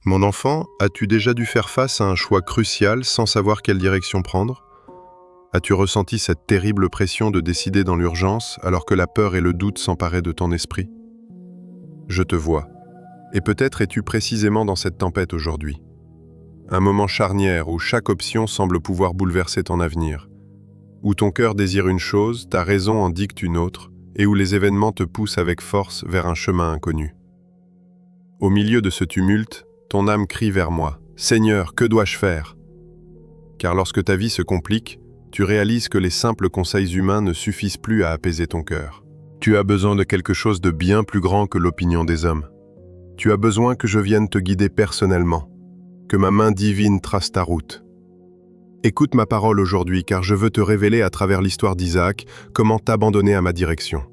Mon enfant, as-tu déjà dû faire face à un choix crucial sans savoir quelle direction prendre? As-tu ressenti cette terrible pression de décider dans l'urgence alors que la peur et le doute s'emparaient de ton esprit? Je te vois. Et peut-être es-tu précisément dans cette tempête aujourd'hui. Un moment charnière où chaque option semble pouvoir bouleverser ton avenir. Où ton cœur désire une chose, ta raison en dicte une autre, et où les événements te poussent avec force vers un chemin inconnu. Au milieu de ce tumulte, ton âme crie vers moi, « Seigneur, que dois-je faire ?» Car lorsque ta vie se complique, tu réalises que les simples conseils humains ne suffisent plus à apaiser ton cœur. Tu as besoin de quelque chose de bien plus grand que l'opinion des hommes. Tu as besoin que je vienne te guider personnellement, que ma main divine trace ta route. Écoute ma parole aujourd'hui, car je veux te révéler à travers l'histoire d'Isaac comment t'abandonner à ma direction.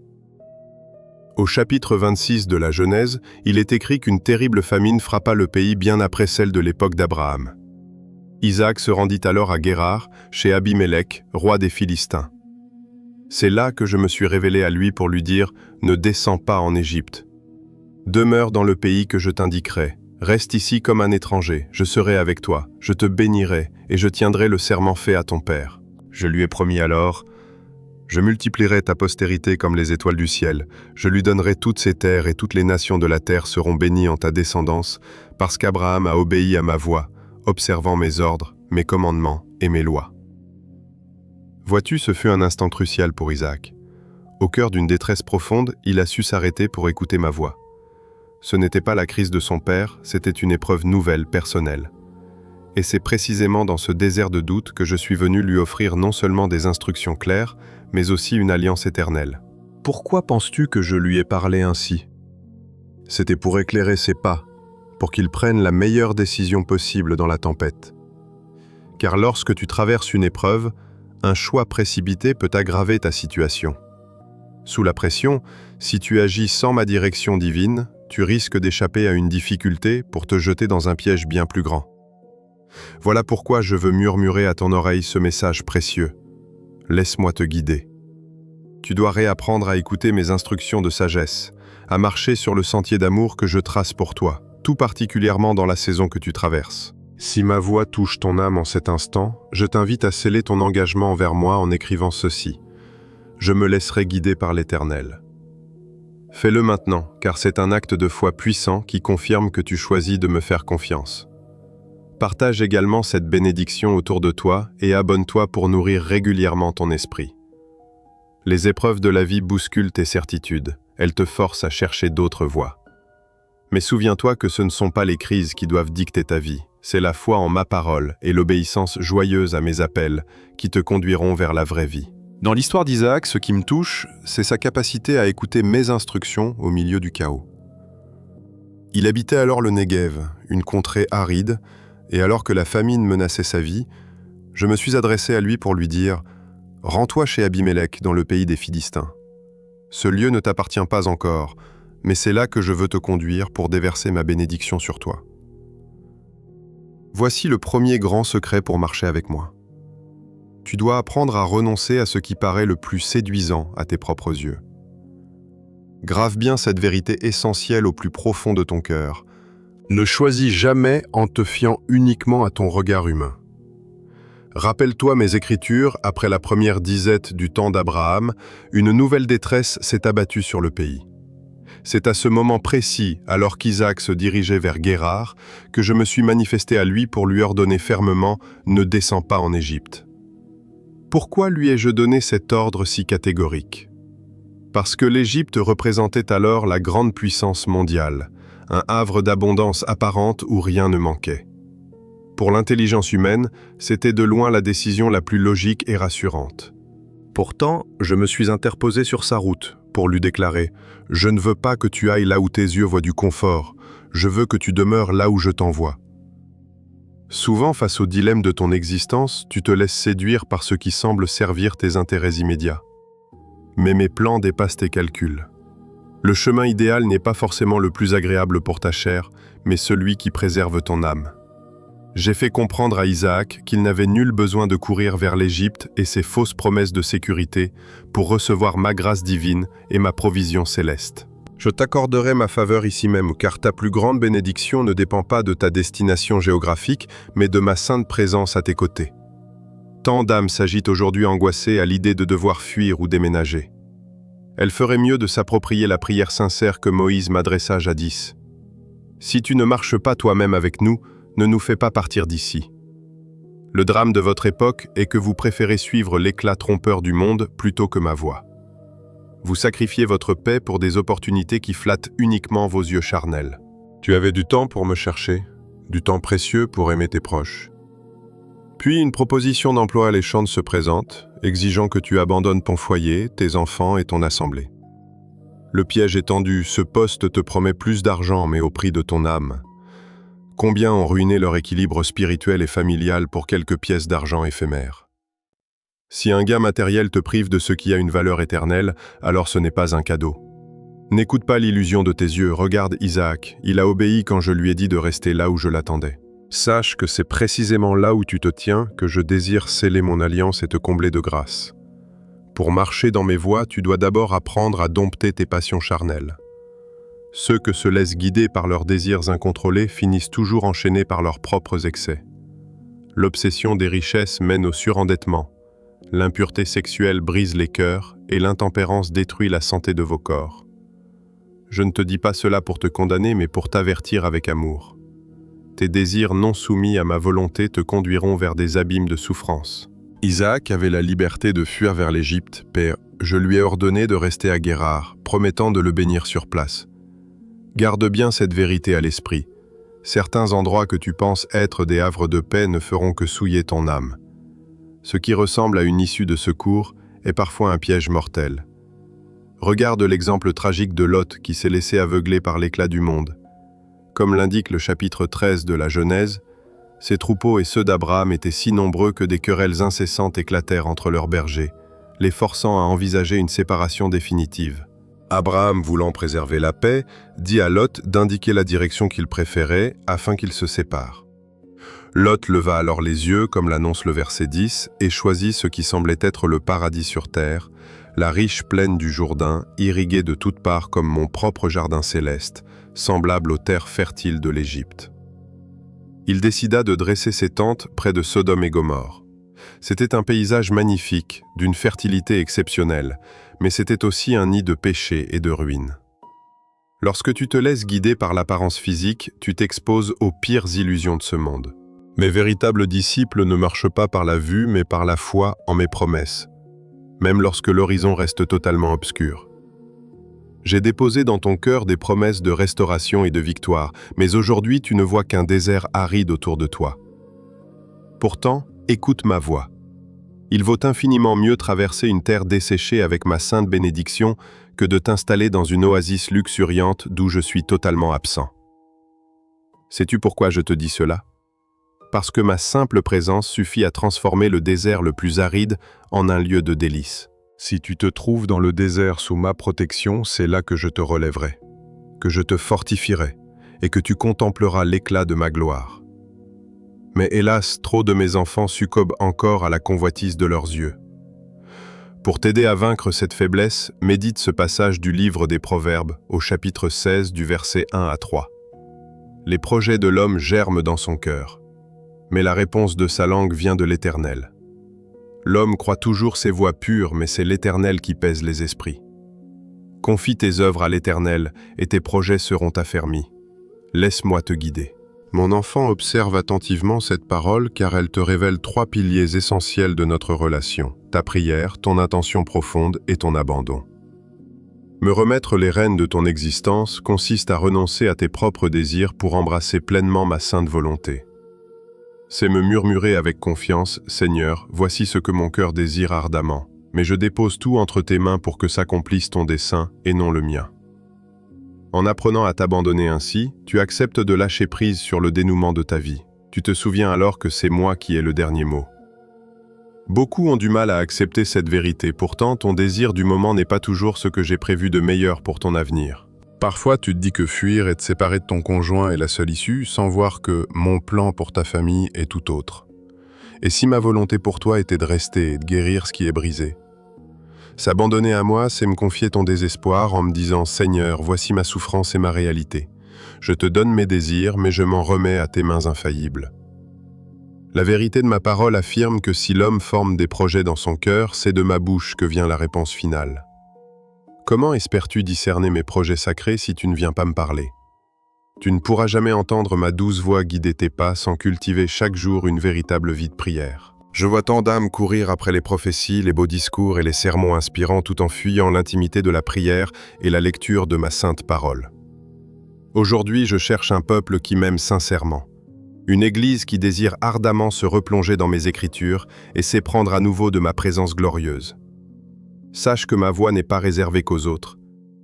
Au chapitre 26 de la Genèse, il est écrit qu'une terrible famine frappa le pays bien après celle de l'époque d'Abraham. Isaac se rendit alors à Guérar, chez Abimélec, roi des Philistins. C'est là que je me suis révélé à lui pour lui dire « Ne descends pas en Égypte. Demeure dans le pays que je t'indiquerai. Reste ici comme un étranger, je serai avec toi, je te bénirai et je tiendrai le serment fait à ton père. » Je lui ai promis alors « Je multiplierai ta postérité comme les étoiles du ciel. Je lui donnerai toutes ses terres et toutes les nations de la terre seront bénies en ta descendance, parce qu'Abraham a obéi à ma voix, observant mes ordres, mes commandements et mes lois. » Vois-tu, ce fut un instant crucial pour Isaac. Au cœur d'une détresse profonde, il a su s'arrêter pour écouter ma voix. Ce n'était pas la crise de son père, c'était une épreuve nouvelle, personnelle. Et c'est précisément dans ce désert de doute que je suis venu lui offrir non seulement des instructions claires, mais aussi une alliance éternelle. Pourquoi penses-tu que je lui ai parlé ainsi? C'était pour éclairer ses pas, pour qu'il prenne la meilleure décision possible dans la tempête. Car lorsque tu traverses une épreuve, un choix précipité peut aggraver ta situation. Sous la pression, si tu agis sans ma direction divine, tu risques d'échapper à une difficulté pour te jeter dans un piège bien plus grand. Voilà pourquoi je veux murmurer à ton oreille ce message précieux. Laisse-moi te guider. Tu dois réapprendre à écouter mes instructions de sagesse, à marcher sur le sentier d'amour que je trace pour toi, tout particulièrement dans la saison que tu traverses. Si ma voix touche ton âme en cet instant, je t'invite à sceller ton engagement envers moi en écrivant ceci. Je me laisserai guider par l'Éternel. Fais-le maintenant, car c'est un acte de foi puissant qui confirme que tu choisis de me faire confiance. Partage également cette bénédiction autour de toi et abonne-toi pour nourrir régulièrement ton esprit. Les épreuves de la vie bousculent tes certitudes, elles te forcent à chercher d'autres voies. Mais souviens-toi que ce ne sont pas les crises qui doivent dicter ta vie, c'est la foi en ma parole et l'obéissance joyeuse à mes appels qui te conduiront vers la vraie vie. Dans l'histoire d'Isaac, ce qui me touche, c'est sa capacité à écouter mes instructions au milieu du chaos. Il habitait alors le Negev, une contrée aride, et alors que la famine menaçait sa vie, je me suis adressé à lui pour lui dire « Rends-toi chez Abimélec dans le pays des Philistins. Ce lieu ne t'appartient pas encore, mais c'est là que je veux te conduire pour déverser ma bénédiction sur toi. » Voici le premier grand secret pour marcher avec moi. Tu dois apprendre à renoncer à ce qui paraît le plus séduisant à tes propres yeux. Grave bien cette vérité essentielle au plus profond de ton cœur. Ne choisis jamais en te fiant uniquement à ton regard humain. Rappelle-toi mes écritures, après la première disette du temps d'Abraham, une nouvelle détresse s'est abattue sur le pays. C'est à ce moment précis, alors qu'Isaac se dirigeait vers Guérar, que je me suis manifesté à lui pour lui ordonner fermement « Ne descends pas en Égypte ». Pourquoi lui ai-je donné cet ordre si catégorique? Parce que l'Égypte représentait alors la grande puissance mondiale, un havre d'abondance apparente où rien ne manquait. Pour l'intelligence humaine, c'était de loin la décision la plus logique et rassurante. Pourtant, je me suis interposé sur sa route pour lui déclarer « Je ne veux pas que tu ailles là où tes yeux voient du confort, je veux que tu demeures là où je t'envoie. » Souvent, face au dilemme de ton existence, tu te laisses séduire par ce qui semble servir tes intérêts immédiats. Mais mes plans dépassent tes calculs. Le chemin idéal n'est pas forcément le plus agréable pour ta chair, mais celui qui préserve ton âme. J'ai fait comprendre à Isaac qu'il n'avait nul besoin de courir vers l'Égypte et ses fausses promesses de sécurité pour recevoir ma grâce divine et ma provision céleste. Je t'accorderai ma faveur ici même, car ta plus grande bénédiction ne dépend pas de ta destination géographique, mais de ma sainte présence à tes côtés. Tant d'âmes s'agitent aujourd'hui angoissées à l'idée de devoir fuir ou déménager. Elle ferait mieux de s'approprier la prière sincère que Moïse m'adressa jadis. Si tu ne marches pas toi-même avec nous, ne nous fais pas partir d'ici. Le drame de votre époque est que vous préférez suivre l'éclat trompeur du monde plutôt que ma voix. Vous sacrifiez votre paix pour des opportunités qui flattent uniquement vos yeux charnels. Tu avais du temps pour me chercher, du temps précieux pour aimer tes proches. Puis une proposition d'emploi alléchante se présente, exigeant que tu abandonnes ton foyer, tes enfants et ton assemblée. Le piège est tendu, ce poste te promet plus d'argent mais au prix de ton âme. Combien ont ruiné leur équilibre spirituel et familial pour quelques pièces d'argent éphémères? Si un gain matériel te prive de ce qui a une valeur éternelle, alors ce n'est pas un cadeau. N'écoute pas l'illusion de tes yeux, regarde Isaac, il a obéi quand je lui ai dit de rester là où je l'attendais. Sache que c'est précisément là où tu te tiens que je désire sceller mon alliance et te combler de grâce. Pour marcher dans mes voies, tu dois d'abord apprendre à dompter tes passions charnelles. Ceux que se laissent guider par leurs désirs incontrôlés finissent toujours enchaînés par leurs propres excès. L'obsession des richesses mène au surendettement. L'impureté sexuelle brise les cœurs et l'intempérance détruit la santé de vos corps. Je ne te dis pas cela pour te condamner, mais pour t'avertir avec amour. Tes désirs non soumis à ma volonté te conduiront vers des abîmes de souffrance. Isaac avait la liberté de fuir vers l'Égypte, Père. Je lui ai ordonné de rester à Guérar, promettant de le bénir sur place. Garde bien cette vérité à l'esprit. Certains endroits que tu penses être des havres de paix ne feront que souiller ton âme. Ce qui ressemble à une issue de secours est parfois un piège mortel. Regarde l'exemple tragique de Lot qui s'est laissé aveugler par l'éclat du monde. Comme l'indique le chapitre 13 de la Genèse, ses troupeaux et ceux d'Abraham étaient si nombreux que des querelles incessantes éclatèrent entre leurs bergers, les forçant à envisager une séparation définitive. Abraham, voulant préserver la paix, dit à Lot d'indiquer la direction qu'il préférait afin qu'ils se séparent. Lot leva alors les yeux, comme l'annonce le verset 10, et choisit ce qui semblait être le paradis sur terre, la riche plaine du Jourdain, irriguée de toutes parts comme mon propre jardin céleste, semblable aux terres fertiles de l'Égypte. Il décida de dresser ses tentes près de Sodome et Gomorrhe. C'était un paysage magnifique, d'une fertilité exceptionnelle, mais c'était aussi un nid de péché et de ruines. Lorsque tu te laisses guider par l'apparence physique, tu t'exposes aux pires illusions de ce monde. Mes véritables disciples ne marchent pas par la vue, mais par la foi en mes promesses, même lorsque l'horizon reste totalement obscur. J'ai déposé dans ton cœur des promesses de restauration et de victoire, mais aujourd'hui tu ne vois qu'un désert aride autour de toi. Pourtant, écoute ma voix. Il vaut infiniment mieux traverser une terre desséchée avec ma sainte bénédiction que de t'installer dans une oasis luxuriante d'où je suis totalement absent. Sais-tu pourquoi je te dis cela? Parce que ma simple présence suffit à transformer le désert le plus aride en un lieu de délice. Si tu te trouves dans le désert sous ma protection, c'est là que je te relèverai, que je te fortifierai et que tu contempleras l'éclat de ma gloire. Mais hélas, trop de mes enfants succombent encore à la convoitise de leurs yeux. Pour t'aider à vaincre cette faiblesse, médite ce passage du livre des Proverbes, au chapitre 16 du verset 1 à 3. Les projets de l'homme germent dans son cœur, mais la réponse de sa langue vient de l'Éternel. L'homme croit toujours ses voies pures, mais c'est l'Éternel qui pèse les esprits. Confie tes œuvres à l'Éternel, et tes projets seront affermis. Laisse-moi te guider. Mon enfant, observe attentivement cette parole, car elle te révèle 3 piliers essentiels de notre relation: ta prière, ton intention profonde et ton abandon. Me remettre les rênes de ton existence consiste à renoncer à tes propres désirs pour embrasser pleinement ma sainte volonté. C'est me murmurer avec confiance: Seigneur, voici ce que mon cœur désire ardemment, mais je dépose tout entre tes mains pour que s'accomplisse ton dessein et non le mien. En apprenant à t'abandonner ainsi, tu acceptes de lâcher prise sur le dénouement de ta vie. Tu te souviens alors que c'est moi qui ai le dernier mot. Beaucoup ont du mal à accepter cette vérité, pourtant ton désir du moment n'est pas toujours ce que j'ai prévu de meilleur pour ton avenir. Parfois tu te dis que fuir et te séparer de ton conjoint est la seule issue, sans voir que mon plan pour ta famille est tout autre. Et si ma volonté pour toi était de rester et de guérir ce qui est brisé? S'abandonner à moi, c'est me confier ton désespoir en me disant « Seigneur, voici ma souffrance et ma réalité. Je te donne mes désirs, mais je m'en remets à tes mains infaillibles. » La vérité de ma parole affirme que si l'homme forme des projets dans son cœur, c'est de ma bouche que vient la réponse finale. Comment espères-tu discerner mes projets sacrés si tu ne viens pas me parler? Tu ne pourras jamais entendre ma douce voix guider tes pas sans cultiver chaque jour une véritable vie de prière. Je vois tant d'âmes courir après les prophéties, les beaux discours et les sermons inspirants tout en fuyant l'intimité de la prière et la lecture de ma sainte parole. Aujourd'hui, je cherche un peuple qui m'aime sincèrement. Une église qui désire ardemment se replonger dans mes écritures et s'éprendre à nouveau de ma présence glorieuse. Sache que ma voix n'est pas réservée qu'aux autres.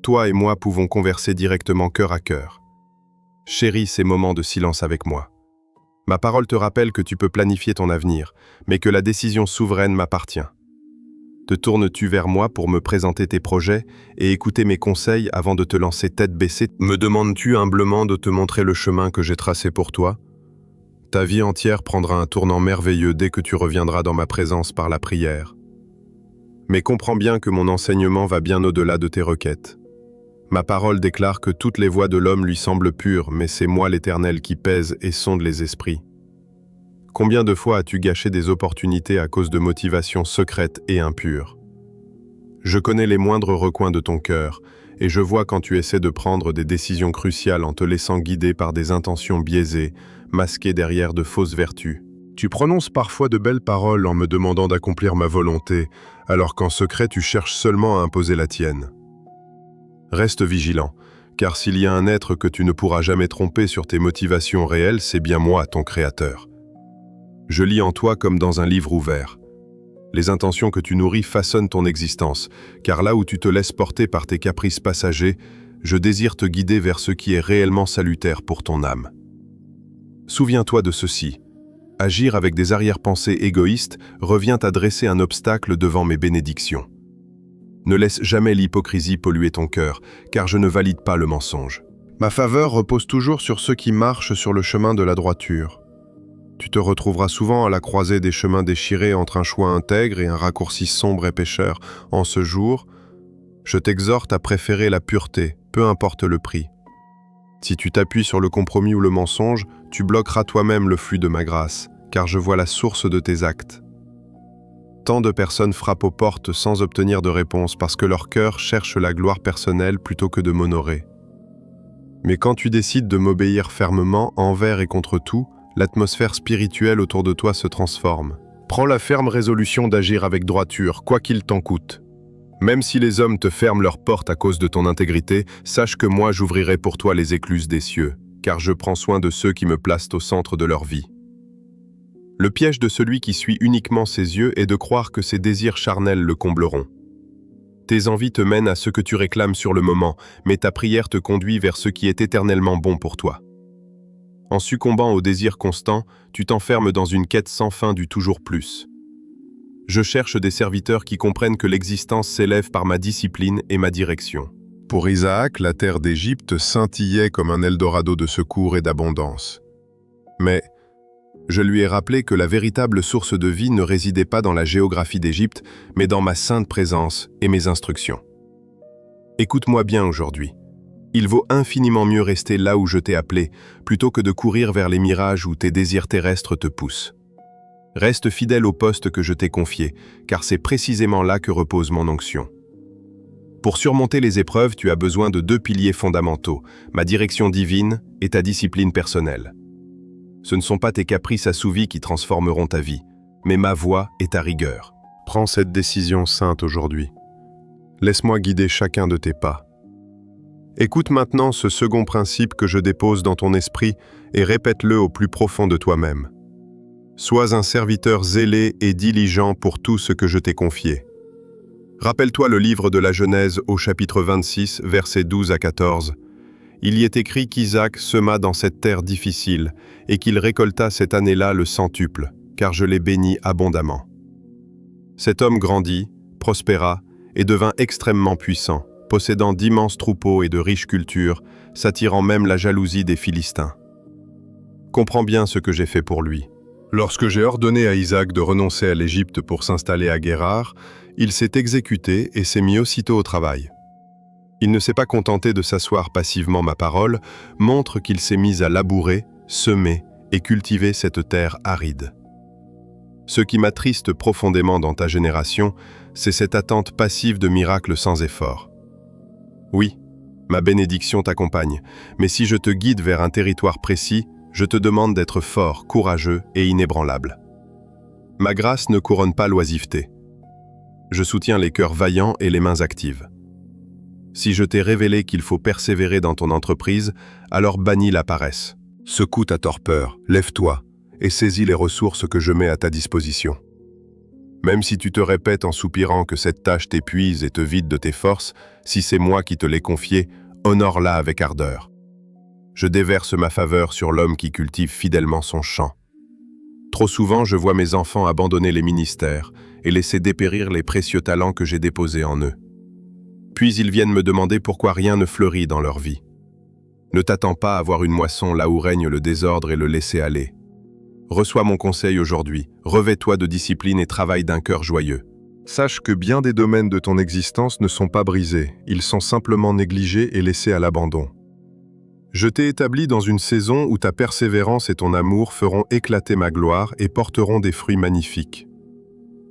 Toi et moi pouvons converser directement cœur à cœur. Chéris ces moments de silence avec moi. Ma parole te rappelle que tu peux planifier ton avenir, mais que la décision souveraine m'appartient. Te tournes-tu vers moi pour me présenter tes projets et écouter mes conseils avant de te lancer tête baissée? Me demandes-tu humblement de te montrer le chemin que j'ai tracé pour toi? Ta vie entière prendra un tournant merveilleux dès que tu reviendras dans ma présence par la prière. Mais comprends bien que mon enseignement va bien au-delà de tes requêtes. Ma parole déclare que toutes les voies de l'homme lui semblent pures, mais c'est moi l'Éternel qui pèse et sonde les esprits. Combien de fois as-tu gâché des opportunités à cause de motivations secrètes et impures? Je connais les moindres recoins de ton cœur, et je vois quand tu essaies de prendre des décisions cruciales en te laissant guider par des intentions biaisées, masquées derrière de fausses vertus. Tu prononces parfois de belles paroles en me demandant d'accomplir ma volonté, alors qu'en secret tu cherches seulement à imposer la tienne. Reste vigilant, car s'il y a un être que tu ne pourras jamais tromper sur tes motivations réelles, c'est bien moi, ton Créateur. Je lis en toi comme dans un livre ouvert. Les intentions que tu nourris façonnent ton existence, car là où tu te laisses porter par tes caprices passagers, je désire te guider vers ce qui est réellement salutaire pour ton âme. Souviens-toi de ceci. Agir avec des arrière-pensées égoïstes revient à dresser un obstacle devant mes bénédictions. Ne laisse jamais l'hypocrisie polluer ton cœur, car je ne valide pas le mensonge. Ma faveur repose toujours sur ceux qui marchent sur le chemin de la droiture. Tu te retrouveras souvent à la croisée des chemins déchirés entre un choix intègre et un raccourci sombre et pécheur. En ce jour, je t'exhorte à préférer la pureté, peu importe le prix. Si tu t'appuies sur le compromis ou le mensonge, tu bloqueras toi-même le flux de ma grâce, car je vois la source de tes actes. Tant de personnes frappent aux portes sans obtenir de réponse parce que leur cœur cherche la gloire personnelle plutôt que de m'honorer. Mais quand tu décides de m'obéir fermement envers et contre tout, l'atmosphère spirituelle autour de toi se transforme. Prends la ferme résolution d'agir avec droiture, quoi qu'il t'en coûte. Même si les hommes te ferment leurs portes à cause de ton intégrité, sache que moi j'ouvrirai pour toi les écluses des cieux, car je prends soin de ceux qui me placent au centre de leur vie. Le piège de celui qui suit uniquement ses yeux est de croire que ses désirs charnels le combleront. Tes envies te mènent à ce que tu réclames sur le moment, mais ta prière te conduit vers ce qui est éternellement bon pour toi. En succombant au désir constant, tu t'enfermes dans une quête sans fin du toujours plus. Je cherche des serviteurs qui comprennent que l'existence s'élève par ma discipline et ma direction. Pour Isaac, la terre d'Égypte scintillait comme un Eldorado de secours et d'abondance. Mais je lui ai rappelé que la véritable source de vie ne résidait pas dans la géographie d'Égypte, mais dans ma sainte présence et mes instructions. Écoute-moi bien aujourd'hui. Il vaut infiniment mieux rester là où je t'ai appelé, plutôt que de courir vers les mirages où tes désirs terrestres te poussent. Reste fidèle au poste que je t'ai confié, car c'est précisément là que repose mon onction. Pour surmonter les épreuves, tu as besoin de 2 piliers fondamentaux, ma direction divine et ta discipline personnelle. Ce ne sont pas tes caprices assouvis qui transformeront ta vie, mais ma voix et ta rigueur. Prends cette décision sainte aujourd'hui. Laisse-moi guider chacun de tes pas. Écoute maintenant ce second principe que je dépose dans ton esprit et répète-le au plus profond de toi-même. Sois un serviteur zélé et diligent pour tout ce que je t'ai confié. Rappelle-toi le livre de la Genèse au chapitre 26, versets 12 à 14. Il y est écrit qu'Isaac sema dans cette terre difficile et qu'il récolta cette année-là le centuple, car je l'ai béni abondamment. Cet homme grandit, prospéra et devint extrêmement puissant, possédant d'immenses troupeaux et de riches cultures, s'attirant même la jalousie des Philistins. Comprends bien ce que j'ai fait pour lui. Lorsque j'ai ordonné à Isaac de renoncer à l'Égypte pour s'installer à Guérar, il s'est exécuté et s'est mis aussitôt au travail. Il ne s'est pas contenté de s'asseoir passivement ma parole, montre qu'il s'est mis à labourer, semer et cultiver cette terre aride. Ce qui m'attriste profondément dans ta génération, c'est cette attente passive de miracles sans effort. Oui, ma bénédiction t'accompagne, mais si je te guide vers un territoire précis, je te demande d'être fort, courageux et inébranlable. Ma grâce ne couronne pas l'oisiveté. Je soutiens les cœurs vaillants et les mains actives. Si je t'ai révélé qu'il faut persévérer dans ton entreprise, alors bannis la paresse. Secoue ta torpeur, lève-toi et saisis les ressources que je mets à ta disposition. Même si tu te répètes en soupirant que cette tâche t'épuise et te vide de tes forces, si c'est moi qui te l'ai confiée, honore-la avec ardeur. Je déverse ma faveur sur l'homme qui cultive fidèlement son champ. Trop souvent, je vois mes enfants abandonner les ministères et laisser dépérir les précieux talents que j'ai déposés en eux. Puis ils viennent me demander pourquoi rien ne fleurit dans leur vie. Ne t'attends pas à voir une moisson là où règne le désordre et le laisser-aller. Reçois mon conseil aujourd'hui, revêt-toi de discipline et travaille d'un cœur joyeux. Sache que bien des domaines de ton existence ne sont pas brisés, ils sont simplement négligés et laissés à l'abandon. Je t'ai établi dans une saison où ta persévérance et ton amour feront éclater ma gloire et porteront des fruits magnifiques.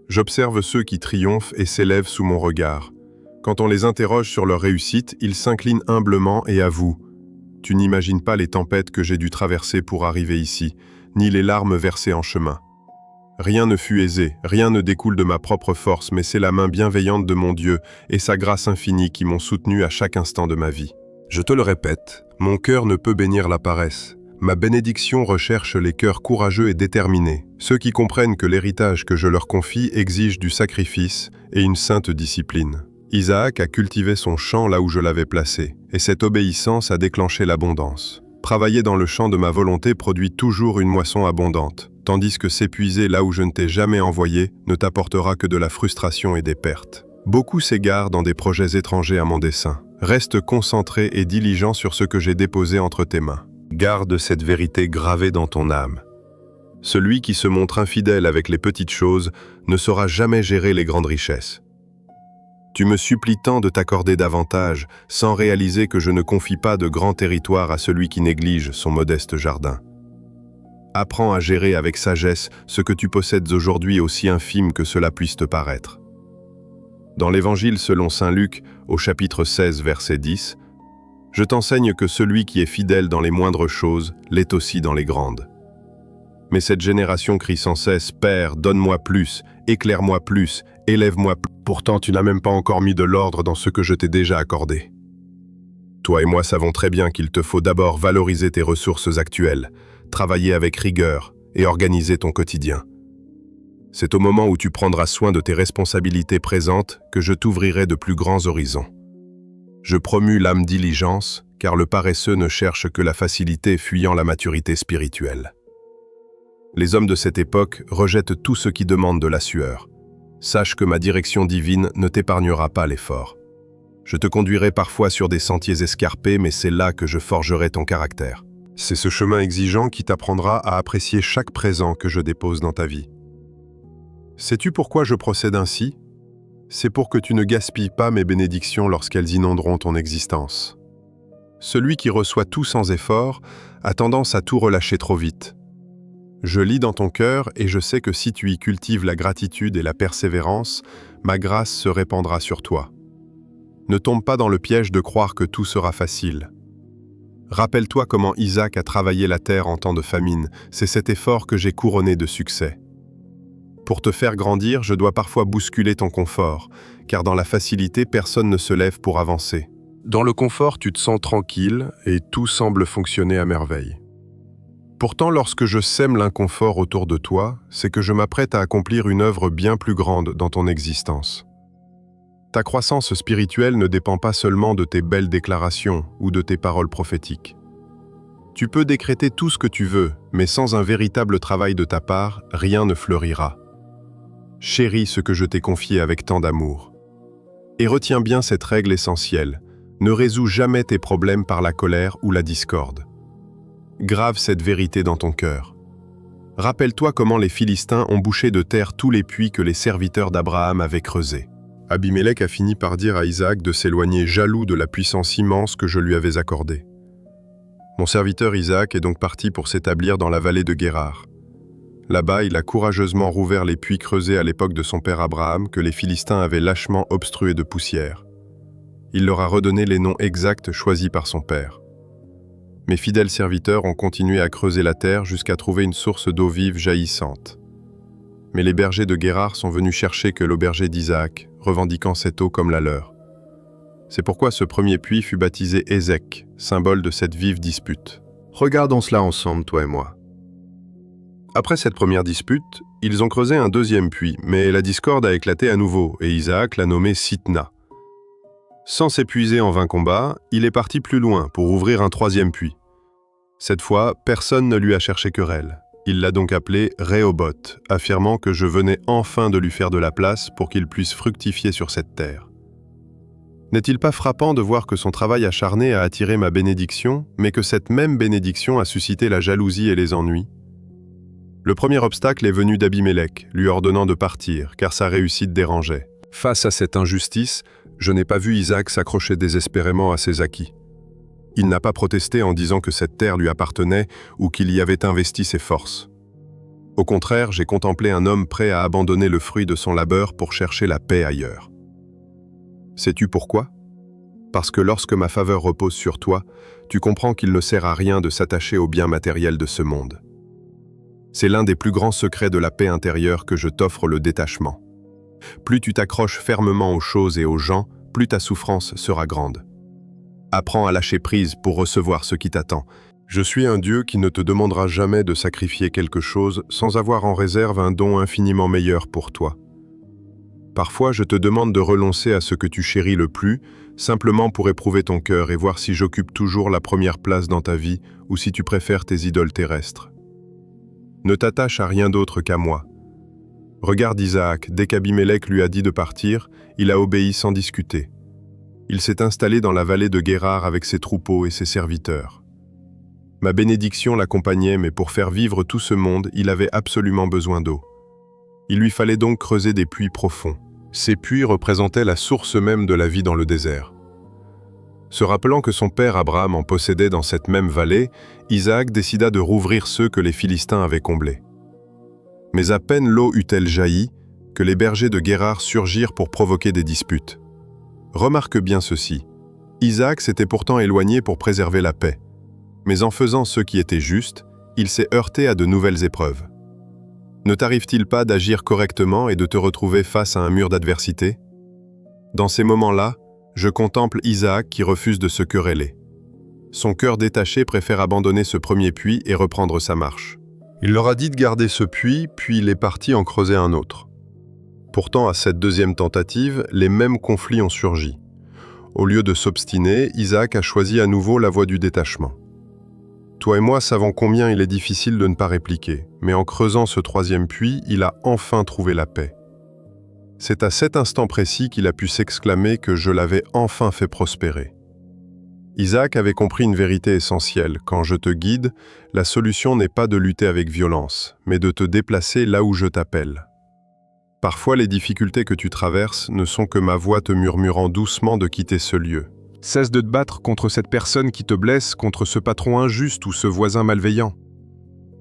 J'observe ceux qui triomphent et s'élèvent sous mon regard. Quand on les interroge sur leur réussite, ils s'inclinent humblement et avouent « Tu n'imagines pas les tempêtes que j'ai dû traverser pour arriver ici, ni les larmes versées en chemin. Rien ne fut aisé, rien ne découle de ma propre force, mais c'est la main bienveillante de mon Dieu et sa grâce infinie qui m'ont soutenu à chaque instant de ma vie. Je te le répète, mon cœur ne peut bénir la paresse. Ma bénédiction recherche les cœurs courageux et déterminés, ceux qui comprennent que l'héritage que je leur confie exige du sacrifice et une sainte discipline. Isaac a cultivé son champ là où je l'avais placé, et cette obéissance a déclenché l'abondance. Travailler dans le champ de ma volonté produit toujours une moisson abondante, tandis que s'épuiser là où je ne t'ai jamais envoyé ne t'apportera que de la frustration et des pertes. Beaucoup s'égarent dans des projets étrangers à mon dessein. Reste concentré et diligent sur ce que j'ai déposé entre tes mains. Garde cette vérité gravée dans ton âme. Celui qui se montre infidèle avec les petites choses ne saura jamais gérer les grandes richesses. Tu me supplies tant de t'accorder davantage, sans réaliser que je ne confie pas de grands territoires à celui qui néglige son modeste jardin. Apprends à gérer avec sagesse ce que tu possèdes aujourd'hui, aussi infime que cela puisse te paraître. Dans l'Évangile selon saint Luc, au chapitre 16, verset 10, « Je t'enseigne que celui qui est fidèle dans les moindres choses l'est aussi dans les grandes. » Mais cette génération crie sans cesse « Père, donne-moi plus, éclaire-moi plus, élève-moi plus. » Pourtant, tu n'as même pas encore mis de l'ordre dans ce que je t'ai déjà accordé. Toi et moi savons très bien qu'il te faut d'abord valoriser tes ressources actuelles, travailler avec rigueur et organiser ton quotidien. C'est au moment où tu prendras soin de tes responsabilités présentes que je t'ouvrirai de plus grands horizons. Je promue l'âme diligence, car le paresseux ne cherche que la facilité fuyant la maturité spirituelle. Les hommes de cette époque rejettent tout ce qui demande de la sueur. Sache que ma direction divine ne t'épargnera pas l'effort. Je te conduirai parfois sur des sentiers escarpés, mais c'est là que je forgerai ton caractère. C'est ce chemin exigeant qui t'apprendra à apprécier chaque présent que je dépose dans ta vie. Sais-tu pourquoi je procède ainsi? C'est pour que tu ne gaspilles pas mes bénédictions lorsqu'elles inonderont ton existence. Celui qui reçoit tout sans effort a tendance à tout relâcher trop vite. Je lis dans ton cœur et je sais que si tu y cultives la gratitude et la persévérance, ma grâce se répandra sur toi. Ne tombe pas dans le piège de croire que tout sera facile. Rappelle-toi comment Isaac a travaillé la terre en temps de famine, c'est cet effort que j'ai couronné de succès. Pour te faire grandir, je dois parfois bousculer ton confort, car dans la facilité, personne ne se lève pour avancer. Dans le confort, tu te sens tranquille et tout semble fonctionner à merveille. Pourtant, lorsque je sème l'inconfort autour de toi, c'est que je m'apprête à accomplir une œuvre bien plus grande dans ton existence. Ta croissance spirituelle ne dépend pas seulement de tes belles déclarations ou de tes paroles prophétiques. Tu peux décréter tout ce que tu veux, mais sans un véritable travail de ta part, rien ne fleurira. Chéris ce que je t'ai confié avec tant d'amour. Et retiens bien cette règle essentielle, ne résous jamais tes problèmes par la colère ou la discorde. Grave cette vérité dans ton cœur. Rappelle-toi comment les Philistins ont bouché de terre tous les puits que les serviteurs d'Abraham avaient creusés. Abimélec a fini par dire à Isaac de s'éloigner jaloux de la puissance immense que je lui avais accordée. Mon serviteur Isaac est donc parti pour s'établir dans la vallée de Guérar. Là-bas, il a courageusement rouvert les puits creusés à l'époque de son père Abraham que les Philistins avaient lâchement obstrués de poussière. Il leur a redonné les noms exacts choisis par son père. Mes fidèles serviteurs ont continué à creuser la terre jusqu'à trouver une source d'eau vive jaillissante. Mais les bergers de Guérar sont venus chercher que l'eau berger d'Isaac, revendiquant cette eau comme la leur. C'est pourquoi ce premier puits fut baptisé Ézek, symbole de cette vive dispute. Regardons cela ensemble, toi et moi. Après cette première dispute, ils ont creusé un deuxième puits, mais la discorde a éclaté à nouveau et Isaac l'a nommé Sitna. Sans s'épuiser en vains combats, il est parti plus loin pour ouvrir un troisième puits. Cette fois, personne ne lui a cherché querelle. Il l'a donc appelé Rehoboth, affirmant que je venais enfin de lui faire de la place pour qu'il puisse fructifier sur cette terre. N'est-il pas frappant de voir que son travail acharné a attiré ma bénédiction, mais que cette même bénédiction a suscité la jalousie et les ennuis? Le premier obstacle est venu d'Abimélec, lui ordonnant de partir, car sa réussite dérangeait. Face à cette injustice, je n'ai pas vu Isaac s'accrocher désespérément à ses acquis. Il n'a pas protesté en disant que cette terre lui appartenait ou qu'il y avait investi ses forces. Au contraire, j'ai contemplé un homme prêt à abandonner le fruit de son labeur pour chercher la paix ailleurs. Sais-tu pourquoi? Parce que lorsque ma faveur repose sur toi, tu comprends qu'il ne sert à rien de s'attacher aux biens matériels de ce monde. C'est l'un des plus grands secrets de la paix intérieure que je t'offre, le détachement. Plus tu t'accroches fermement aux choses et aux gens, plus ta souffrance sera grande. Apprends à lâcher prise pour recevoir ce qui t'attend. Je suis un Dieu qui ne te demandera jamais de sacrifier quelque chose sans avoir en réserve un don infiniment meilleur pour toi. Parfois, je te demande de renoncer à ce que tu chéris le plus, simplement pour éprouver ton cœur et voir si j'occupe toujours la première place dans ta vie ou si tu préfères tes idoles terrestres. Ne t'attache à rien d'autre qu'à moi. Regarde Isaac, dès qu'Abimélec lui a dit de partir, il a obéi sans discuter. Il s'est installé dans la vallée de Guérar avec ses troupeaux et ses serviteurs. Ma bénédiction l'accompagnait, mais pour faire vivre tout ce monde, il avait absolument besoin d'eau. Il lui fallait donc creuser des puits profonds. Ces puits représentaient la source même de la vie dans le désert. Se rappelant que son père Abraham en possédait dans cette même vallée, Isaac décida de rouvrir ceux que les Philistins avaient comblés. Mais à peine l'eau eut-elle jailli, que les bergers de Guérar surgirent pour provoquer des disputes. Remarque bien ceci, Isaac s'était pourtant éloigné pour préserver la paix. Mais en faisant ce qui était juste, il s'est heurté à de nouvelles épreuves. Ne t'arrive-t-il pas d'agir correctement et de te retrouver face à un mur d'adversité? Dans ces moments-là, je contemple Isaac qui refuse de se quereller. Son cœur détaché préfère abandonner ce premier puits et reprendre sa marche. Il leur a dit de garder ce puits, puis il est parti en creuser un autre. Pourtant, à cette deuxième tentative, les mêmes conflits ont surgi. Au lieu de s'obstiner, Isaac a choisi à nouveau la voie du détachement. Toi et moi savons combien il est difficile de ne pas répliquer, mais en creusant ce troisième puits, il a enfin trouvé la paix. C'est à cet instant précis qu'il a pu s'exclamer que je l'avais enfin fait prospérer. Isaac avait compris une vérité essentielle. Quand je te guide, la solution n'est pas de lutter avec violence, mais de te déplacer là où je t'appelle. Parfois, les difficultés que tu traverses ne sont que ma voix te murmurant doucement de quitter ce lieu. Cesse de te battre contre cette personne qui te blesse, contre ce patron injuste ou ce voisin malveillant.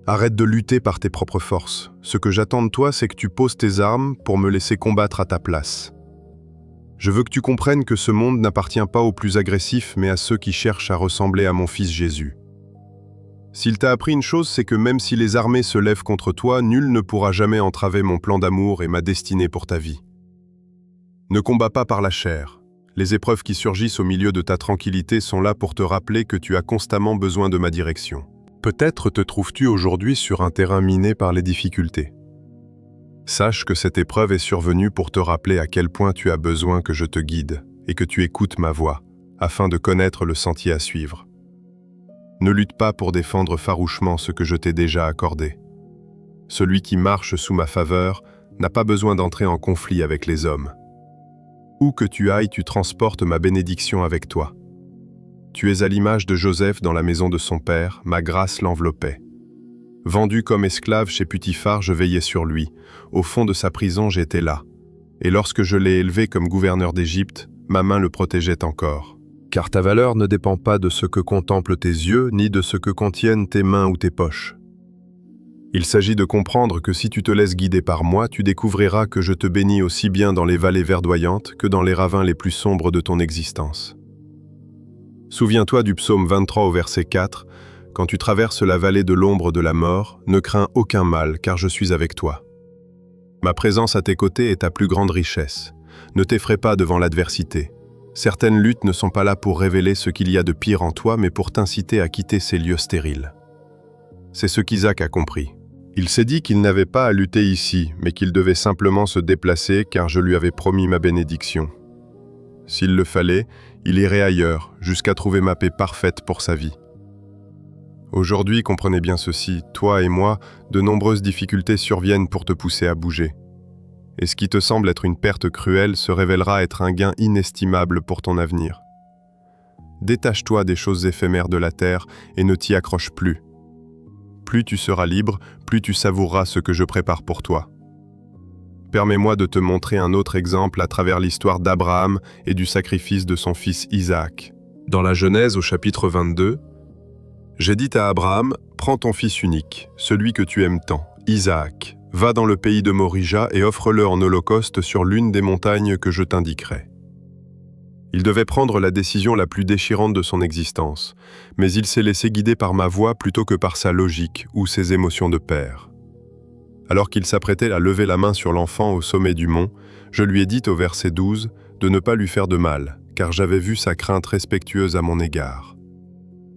Arrête de lutter par tes propres forces. Ce que j'attends de toi, c'est que tu poses tes armes pour me laisser combattre à ta place. Je veux que tu comprennes que ce monde n'appartient pas aux plus agressifs, mais à ceux qui cherchent à ressembler à mon fils Jésus. S'il t'a appris une chose, c'est que même si les armées se lèvent contre toi, nul ne pourra jamais entraver mon plan d'amour et ma destinée pour ta vie. Ne combats pas par la chair. Les épreuves qui surgissent au milieu de ta tranquillité sont là pour te rappeler que tu as constamment besoin de ma direction. Peut-être te trouves-tu aujourd'hui sur un terrain miné par les difficultés. Sache que cette épreuve est survenue pour te rappeler à quel point tu as besoin que je te guide et que tu écoutes ma voix, afin de connaître le sentier à suivre. Ne lutte pas pour défendre farouchement ce que je t'ai déjà accordé. Celui qui marche sous ma faveur n'a pas besoin d'entrer en conflit avec les hommes. Où que tu ailles, tu transportes ma bénédiction avec toi. Tu es à l'image de Joseph dans la maison de son père, ma grâce l'enveloppait. Vendu comme esclave chez Putiphar, je veillais sur lui. Au fond de sa prison, j'étais là. Et lorsque je l'ai élevé comme gouverneur d'Égypte, ma main le protégeait encore. Car ta valeur ne dépend pas de ce que contemplent tes yeux, ni de ce que contiennent tes mains ou tes poches. Il s'agit de comprendre que si tu te laisses guider par moi, tu découvriras que je te bénis aussi bien dans les vallées verdoyantes que dans les ravins les plus sombres de ton existence. Souviens-toi du psaume 23 au verset 4, « Quand tu traverses la vallée de l'ombre de la mort, ne crains aucun mal, car je suis avec toi. Ma présence à tes côtés est ta plus grande richesse. Ne t'effraie pas devant l'adversité. Certaines luttes ne sont pas là pour révéler ce qu'il y a de pire en toi, mais pour t'inciter à quitter ces lieux stériles. » C'est ce qu'Isaac a compris. Il s'est dit qu'il n'avait pas à lutter ici, mais qu'il devait simplement se déplacer car je lui avais promis ma bénédiction. S'il le fallait, il irait ailleurs, jusqu'à trouver ma paix parfaite pour sa vie. Aujourd'hui, comprenez bien ceci, toi et moi, de nombreuses difficultés surviennent pour te pousser à bouger. Et ce qui te semble être une perte cruelle se révélera être un gain inestimable pour ton avenir. Détache-toi des choses éphémères de la terre et ne t'y accroche plus. Plus tu seras libre, plus tu savoureras ce que je prépare pour toi. Permets-moi de te montrer un autre exemple à travers l'histoire d'Abraham et du sacrifice de son fils Isaac. Dans la Genèse au chapitre 22, « J'ai dit à Abraham, prends ton fils unique, celui que tu aimes tant, Isaac, va dans le pays de Morija et offre-le en holocauste sur l'une des montagnes que je t'indiquerai. » Il devait prendre la décision la plus déchirante de son existence, mais il s'est laissé guider par ma voix plutôt que par sa logique ou ses émotions de père. Alors qu'il s'apprêtait à lever la main sur l'enfant au sommet du mont, je lui ai dit au verset 12 de ne pas lui faire de mal, car j'avais vu sa crainte respectueuse à mon égard.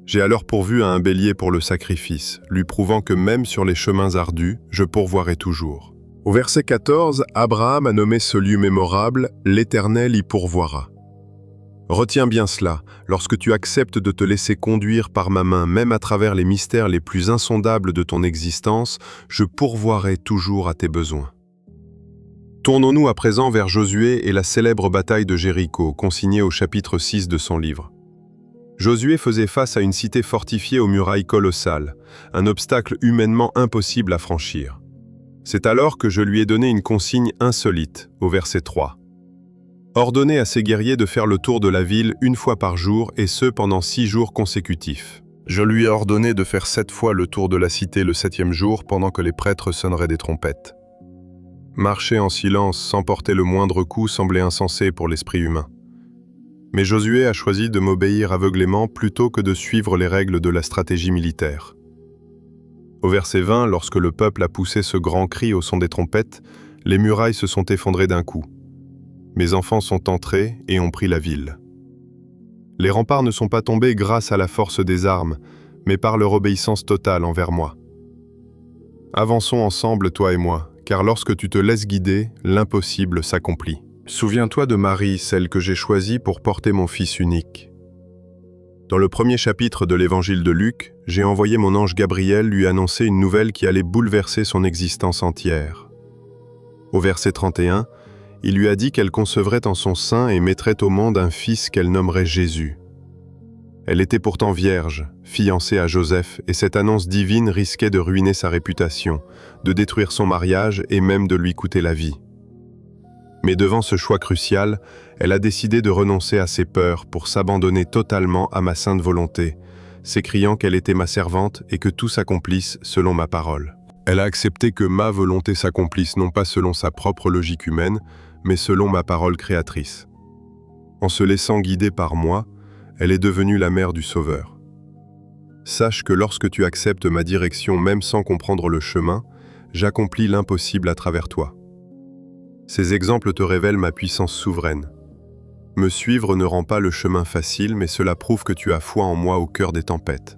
J'ai alors pourvu à un bélier pour le sacrifice, lui prouvant que même sur les chemins ardus, je pourvoirai toujours. Au verset 14, Abraham a nommé ce lieu mémorable « L'Éternel y pourvoira ». Retiens bien cela, lorsque tu acceptes de te laisser conduire par ma main, même à travers les mystères les plus insondables de ton existence, je pourvoirai toujours à tes besoins. Tournons-nous à présent vers Josué et la célèbre bataille de Jéricho, consignée au chapitre 6 de son livre. Josué faisait face à une cité fortifiée aux murailles colossales, un obstacle humainement impossible à franchir. C'est alors que je lui ai donné une consigne insolite, au verset 3. Ordonnez à ses guerriers de faire le tour de la ville une fois par jour, et ce pendant 6 jours consécutifs. Je lui ai ordonné de faire 7 fois le tour de la cité le 7e jour, pendant que les prêtres sonneraient des trompettes. Marcher en silence sans porter le moindre coup semblait insensé pour l'esprit humain. Mais Josué a choisi de m'obéir aveuglément plutôt que de suivre les règles de la stratégie militaire. Au verset 20, lorsque le peuple a poussé ce grand cri au son des trompettes, les murailles se sont effondrées d'un coup. Mes enfants sont entrés et ont pris la ville. Les remparts ne sont pas tombés grâce à la force des armes, mais par leur obéissance totale envers moi. Avançons ensemble, toi et moi, car lorsque tu te laisses guider, l'impossible s'accomplit. Souviens-toi de Marie, celle que j'ai choisie pour porter mon fils unique. Dans le premier chapitre de l'évangile de Luc, j'ai envoyé mon ange Gabriel lui annoncer une nouvelle qui allait bouleverser son existence entière. Au verset 31, il lui a dit qu'elle concevrait en son sein et mettrait au monde un fils qu'elle nommerait Jésus. Elle était pourtant vierge, fiancée à Joseph, et cette annonce divine risquait de ruiner sa réputation, de détruire son mariage et même de lui coûter la vie. Mais devant ce choix crucial, elle a décidé de renoncer à ses peurs pour s'abandonner totalement à ma sainte volonté, s'écriant qu'elle était ma servante et que tout s'accomplisse selon ma parole. Elle a accepté que ma volonté s'accomplisse non pas selon sa propre logique humaine, mais selon ma parole créatrice. En se laissant guider par moi, elle est devenue la mère du Sauveur. Sache que lorsque tu acceptes ma direction même sans comprendre le chemin, j'accomplis l'impossible à travers toi. Ces exemples te révèlent ma puissance souveraine. Me suivre ne rend pas le chemin facile, mais cela prouve que tu as foi en moi au cœur des tempêtes.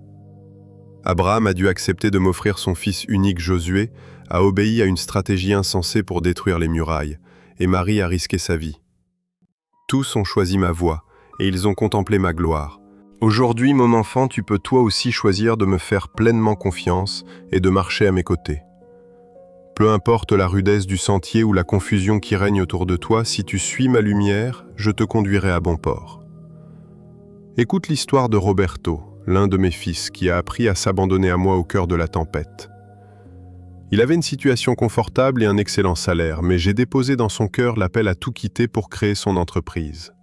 Abraham a dû accepter de m'offrir son fils unique Josué, a obéi à une stratégie insensée pour détruire les murailles, et Marie a risqué sa vie. Tous ont choisi ma voie, et ils ont contemplé ma gloire. Aujourd'hui, mon enfant, tu peux toi aussi choisir de me faire pleinement confiance et de marcher à mes côtés. Peu importe la rudesse du sentier ou la confusion qui règne autour de toi, si tu suis ma lumière, je te conduirai à bon port. Écoute l'histoire de Roberto, l'un de mes fils, qui a appris à s'abandonner à moi au cœur de la tempête. Il avait une situation confortable et un excellent salaire, mais j'ai déposé dans son cœur l'appel à tout quitter pour créer son entreprise.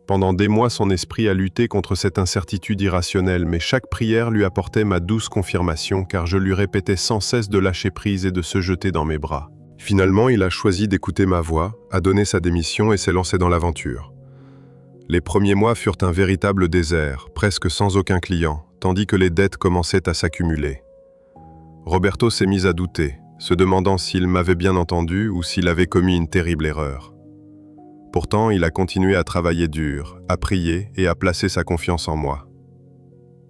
Pendant des mois, son esprit a lutté contre cette incertitude irrationnelle, mais chaque prière lui apportait ma douce confirmation, car je lui répétais sans cesse de lâcher prise et de se jeter dans mes bras. Finalement, il a choisi d'écouter ma voix, a donné sa démission et s'est lancé dans l'aventure. Les premiers mois furent un véritable désert, presque sans aucun client, tandis que les dettes commençaient à s'accumuler. Roberto s'est mis à douter, se demandant s'il m'avait bien entendu ou s'il avait commis une terrible erreur. Pourtant, il a continué à travailler dur, à prier et à placer sa confiance en moi.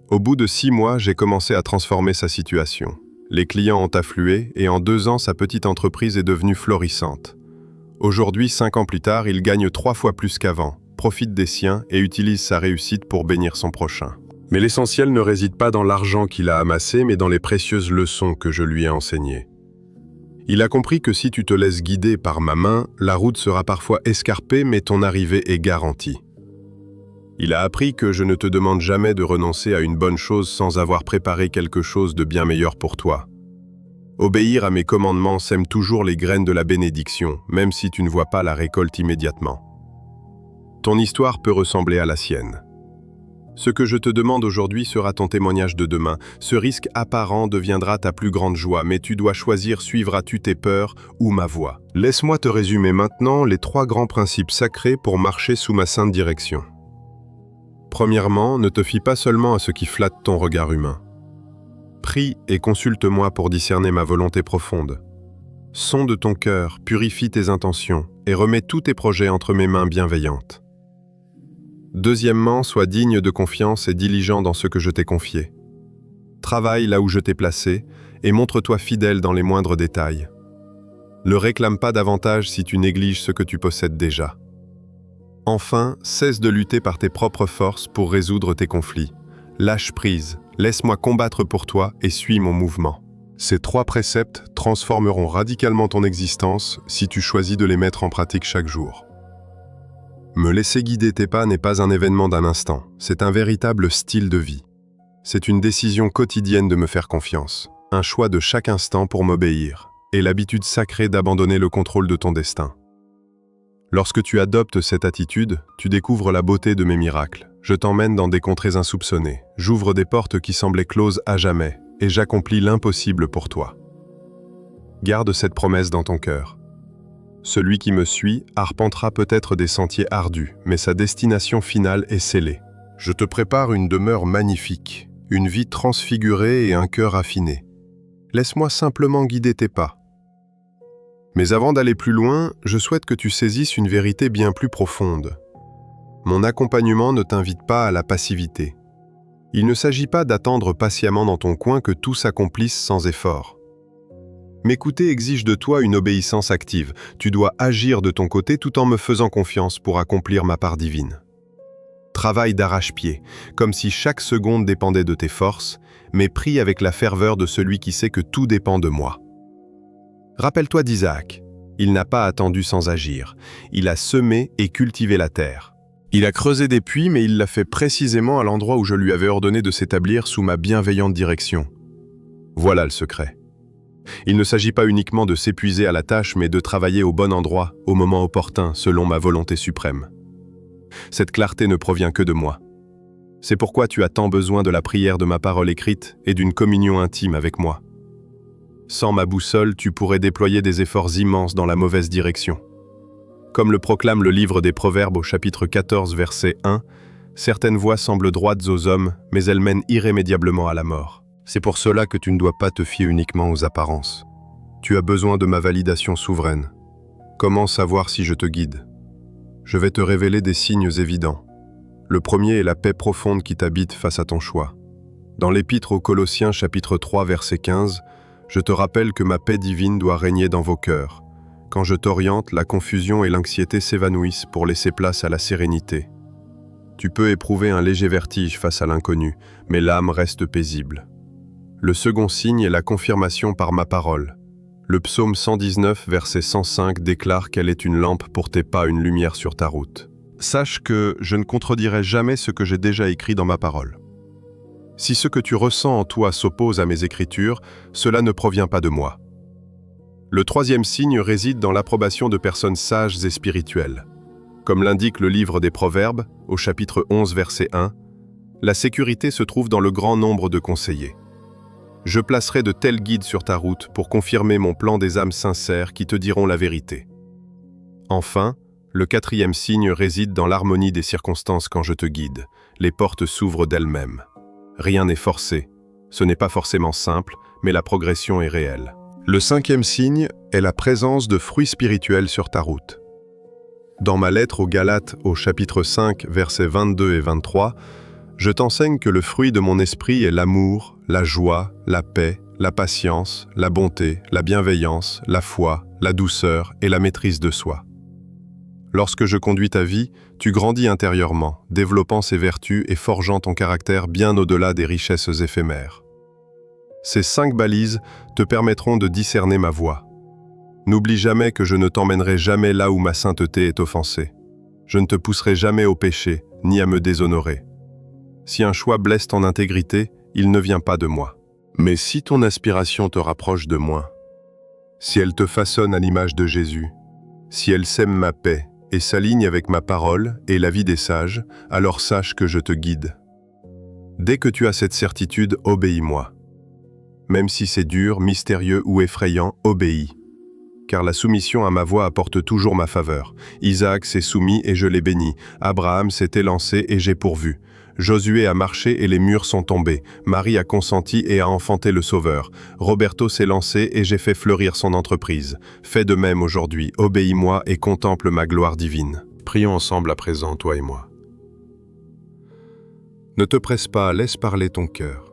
Au bout de 6 mois, j'ai commencé à transformer sa situation. Les clients ont afflué et en 2 ans, sa petite entreprise est devenue florissante. Aujourd'hui, 5 ans plus tard, il gagne 3 fois plus qu'avant, profite des siens et utilise sa réussite pour bénir son prochain. Mais l'essentiel ne réside pas dans l'argent qu'il a amassé, mais dans les précieuses leçons que je lui ai enseignées. Il a compris que si tu te laisses guider par ma main, la route sera parfois escarpée, mais ton arrivée est garantie. Il a appris que je ne te demande jamais de renoncer à une bonne chose sans avoir préparé quelque chose de bien meilleur pour toi. Obéir à mes commandements sème toujours les graines de la bénédiction, même si tu ne vois pas la récolte immédiatement. Ton histoire peut ressembler à la sienne. Ce que je te demande aujourd'hui sera ton témoignage de demain. Ce risque apparent deviendra ta plus grande joie, mais tu dois choisir suivras-tu tes peurs ou ma voix. Laisse-moi te résumer maintenant les 3 grands principes sacrés pour marcher sous ma sainte direction. Premièrement, ne te fie pas seulement à ce qui flatte ton regard humain. Prie et consulte-moi pour discerner ma volonté profonde. Sonde ton cœur, purifie tes intentions et remets tous tes projets entre mes mains bienveillantes. Deuxièmement, sois digne de confiance et diligent dans ce que je t'ai confié. Travaille là où je t'ai placé et montre-toi fidèle dans les moindres détails. Ne réclame pas davantage si tu négliges ce que tu possèdes déjà. Enfin, cesse de lutter par tes propres forces pour résoudre tes conflits. Lâche prise, laisse-moi combattre pour toi et suis mon mouvement. Ces 3 préceptes transformeront radicalement ton existence si tu choisis de les mettre en pratique chaque jour. Me laisser guider tes pas n'est pas un événement d'un instant, c'est un véritable style de vie. C'est une décision quotidienne de me faire confiance, un choix de chaque instant pour m'obéir, et l'habitude sacrée d'abandonner le contrôle de ton destin. Lorsque tu adoptes cette attitude, tu découvres la beauté de mes miracles. Je t'emmène dans des contrées insoupçonnées, j'ouvre des portes qui semblaient closes à jamais, et j'accomplis l'impossible pour toi. Garde cette promesse dans ton cœur. Celui qui me suit arpentera peut-être des sentiers ardus, mais sa destination finale est scellée. Je te prépare une demeure magnifique, une vie transfigurée et un cœur affiné. Laisse-moi simplement guider tes pas. Mais avant d'aller plus loin, je souhaite que tu saisisses une vérité bien plus profonde. Mon accompagnement ne t'invite pas à la passivité. Il ne s'agit pas d'attendre patiemment dans ton coin que tout s'accomplisse sans effort. M'écouter exige de toi une obéissance active. Tu dois agir de ton côté tout en me faisant confiance pour accomplir ma part divine. Travaille d'arrache-pied, comme si chaque seconde dépendait de tes forces, mais prie avec la ferveur de celui qui sait que tout dépend de moi. Rappelle-toi d'Isaac. Il n'a pas attendu sans agir. Il a semé et cultivé la terre. Il a creusé des puits, mais il l'a fait précisément à l'endroit où je lui avais ordonné de s'établir sous ma bienveillante direction. Voilà le secret. Il ne s'agit pas uniquement de s'épuiser à la tâche, mais de travailler au bon endroit, au moment opportun, selon ma volonté suprême. Cette clarté ne provient que de moi. C'est pourquoi tu as tant besoin de la prière de ma parole écrite et d'une communion intime avec moi. Sans ma boussole, tu pourrais déployer des efforts immenses dans la mauvaise direction. Comme le proclame le livre des Proverbes au chapitre 14, verset 1, « Certaines voies semblent droites aux hommes, mais elles mènent irrémédiablement à la mort. » C'est pour cela que tu ne dois pas te fier uniquement aux apparences. Tu as besoin de ma validation souveraine. Comment savoir si je te guide? Je vais te révéler des signes évidents. Le premier est la paix profonde qui t'habite face à ton choix. Dans l'Épître aux Colossiens chapitre 3 verset 15, je te rappelle que ma paix divine doit régner dans vos cœurs. Quand je t'oriente, la confusion et l'anxiété s'évanouissent pour laisser place à la sérénité. Tu peux éprouver un léger vertige face à l'inconnu, mais l'âme reste paisible. Le second signe est la confirmation par ma parole. Le psaume 119, verset 105 déclare qu'elle est une lampe pour tes pas, une lumière sur ta route. Sache que je ne contredirai jamais ce que j'ai déjà écrit dans ma parole. Si ce que tu ressens en toi s'oppose à mes écritures, cela ne provient pas de moi. Le troisième signe réside dans l'approbation de personnes sages et spirituelles. Comme l'indique le livre des Proverbes, au chapitre 11, verset 1, la sécurité se trouve dans le grand nombre de conseillers. Je placerai de tels guides sur ta route pour confirmer mon plan des âmes sincères qui te diront la vérité. Enfin, le quatrième signe réside dans l'harmonie des circonstances quand je te guide. Les portes s'ouvrent d'elles-mêmes. Rien n'est forcé. Ce n'est pas forcément simple, mais la progression est réelle. Le cinquième signe est la présence de fruits spirituels sur ta route. Dans ma lettre aux Galates, au chapitre 5, versets 22 et 23, je t'enseigne que le fruit de mon esprit est l'amour, la joie, la paix, la patience, la bonté, la bienveillance, la foi, la douceur et la maîtrise de soi. Lorsque je conduis ta vie, tu grandis intérieurement, développant ces vertus et forgeant ton caractère bien au-delà des richesses éphémères. Ces 5 balises te permettront de discerner ma voie. N'oublie jamais que je ne t'emmènerai jamais là où ma sainteté est offensée. Je ne te pousserai jamais au péché, ni à me déshonorer. Si un choix blesse ton intégrité, il ne vient pas de moi. Mais si ton aspiration te rapproche de moi, si elle te façonne à l'image de Jésus, si elle sème ma paix et s'aligne avec ma parole et la vie des sages, alors sache que je te guide. Dès que tu as cette certitude, obéis-moi. Même si c'est dur, mystérieux ou effrayant, obéis. Car la soumission à ma voix apporte toujours ma faveur. Isaac s'est soumis et je l'ai béni. Abraham s'est élancé et j'ai pourvu. Josué a marché et les murs sont tombés. Marie a consenti et a enfanté le Sauveur. Roberto s'est lancé et j'ai fait fleurir son entreprise. Fais de même aujourd'hui, obéis-moi et contemple ma gloire divine. Prions ensemble à présent, toi et moi. Ne te presse pas, laisse parler ton cœur.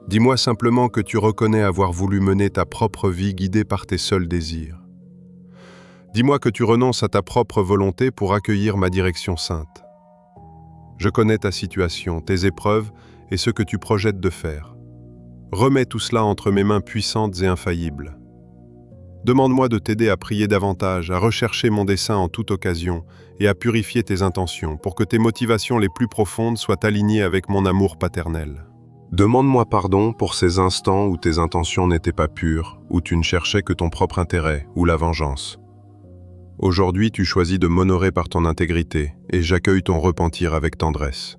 Dis-moi simplement que tu reconnais avoir voulu mener ta propre vie guidée par tes seuls désirs. Dis-moi que tu renonces à ta propre volonté pour accueillir ma direction sainte. Je connais ta situation, tes épreuves et ce que tu projettes de faire. Remets tout cela entre mes mains puissantes et infaillibles. Demande-moi de t'aider à prier davantage, à rechercher mon dessein en toute occasion et à purifier tes intentions pour que tes motivations les plus profondes soient alignées avec mon amour paternel. Demande-moi pardon pour ces instants où tes intentions n'étaient pas pures, où tu ne cherchais que ton propre intérêt ou la vengeance. Aujourd'hui, tu choisis de m'honorer par ton intégrité et j'accueille ton repentir avec tendresse.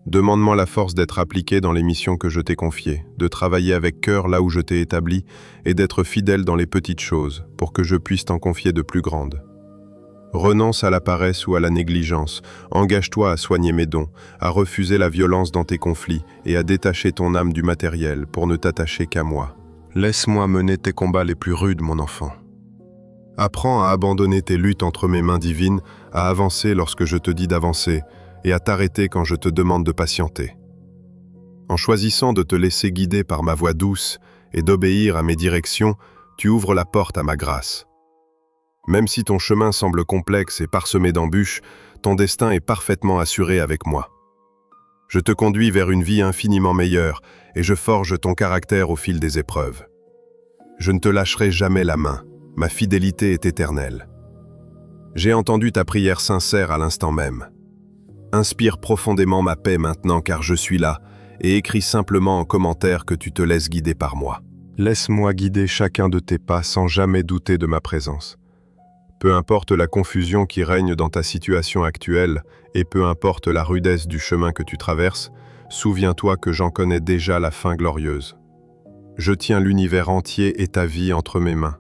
Demande-moi la force d'être appliqué dans les missions que je t'ai confiées, de travailler avec cœur là où je t'ai établi et d'être fidèle dans les petites choses pour que je puisse t'en confier de plus grandes. Renonce à la paresse ou à la négligence, engage-toi à soigner mes dons, à refuser la violence dans tes conflits et à détacher ton âme du matériel pour ne t'attacher qu'à moi. Laisse-moi mener tes combats les plus rudes, mon enfant. Apprends à abandonner tes luttes entre mes mains divines, à avancer lorsque je te dis d'avancer et à t'arrêter quand je te demande de patienter. En choisissant de te laisser guider par ma voix douce et d'obéir à mes directions, tu ouvres la porte à ma grâce. Même si ton chemin semble complexe et parsemé d'embûches, ton destin est parfaitement assuré avec moi. Je te conduis vers une vie infiniment meilleure et je forge ton caractère au fil des épreuves. Je ne te lâcherai jamais la main. Ma fidélité est éternelle. J'ai entendu ta prière sincère à l'instant même. Inspire profondément ma paix maintenant car je suis là et écris simplement en commentaire que tu te laisses guider par moi. Laisse-moi guider chacun de tes pas sans jamais douter de ma présence. Peu importe la confusion qui règne dans ta situation actuelle et peu importe la rudesse du chemin que tu traverses, souviens-toi que j'en connais déjà la fin glorieuse. Je tiens l'univers entier et ta vie entre mes mains.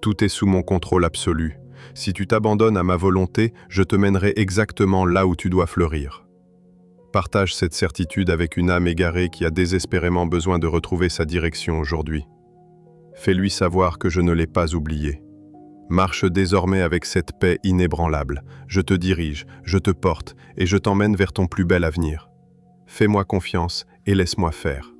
Tout est sous mon contrôle absolu. Si tu t'abandonnes à ma volonté, je te mènerai exactement là où tu dois fleurir. Partage cette certitude avec une âme égarée qui a désespérément besoin de retrouver sa direction aujourd'hui. Fais-lui savoir que je ne l'ai pas oublié. Marche désormais avec cette paix inébranlable. Je te dirige, je te porte et je t'emmène vers ton plus bel avenir. Fais-moi confiance et laisse-moi faire.